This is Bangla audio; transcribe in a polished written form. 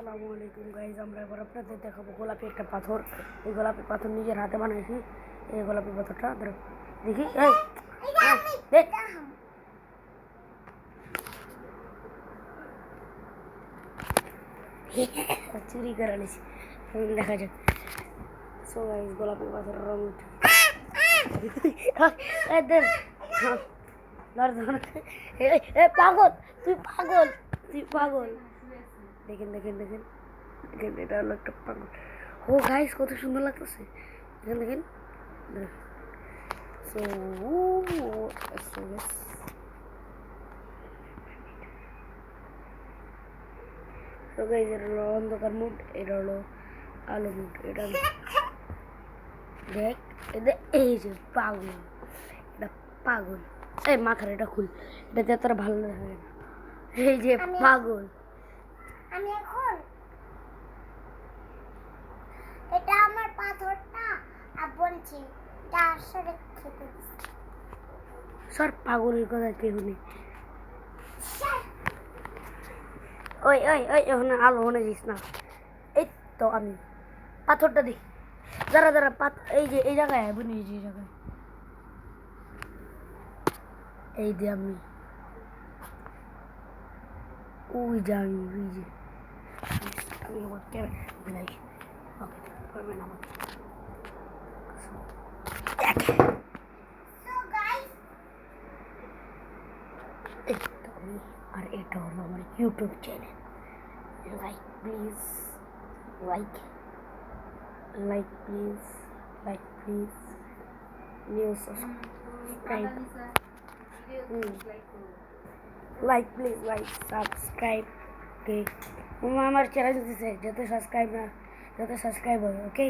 আসসালামু আলাইকুম গাইজ, আমরা এবার আপনাদের দেখাবো গোলাপি একটা পাথর। এই গোলাপি পাথর নিজের হাতে বানাইছি। এই গোলাপি পাথরটা দেখি, দেখ চুরি করে নিছি, দেখা যাক। সো গাইজ, গোলাপি পাথর রং পাগল, তুই পাগল, তুই পাগল। দেখেন দেখেন দেখেন দেখেন, এটা হলো একটা পাগল। ও গাইস, কত সুন্দর লাগতেছে। দেখেন দেখেন। সো সো গাইস, এটা হলো অন্ধকার মুড, এটা হলো আলো মুড। এটা দেখ, এই যে পাগল, এটা পাগল। এই মাথার এটা খুল, এটাতে তোরা ভালো দেখা যায় না। এই যে পাগল, আমি এখন এটা আমার পাথরটা বলছি তার সাথে খেতে দিচ্ছি। সর, পাগলের কথা কেউ নেই। ওই ওই ওই, ওখানে আলো ওখানে দিস না। এই তো আমি পাথরটা দিই, যারা যারা এই যে এই জায়গায় বুনি, এই যে এই জায়গায়, এই যে আমি ওই যে আমি ওই যে আমি আমার ক্যামেরা পারবেন আমাকে। এই তো আমি, আর এটা হলো আমার YouTube channel. Like please, like like please, like please, new subscribe, like please, like subscribe. Okay, আমার চ্যানেল দিতেছে যাতে সাবস্ক্রাইব হয়, ওকে।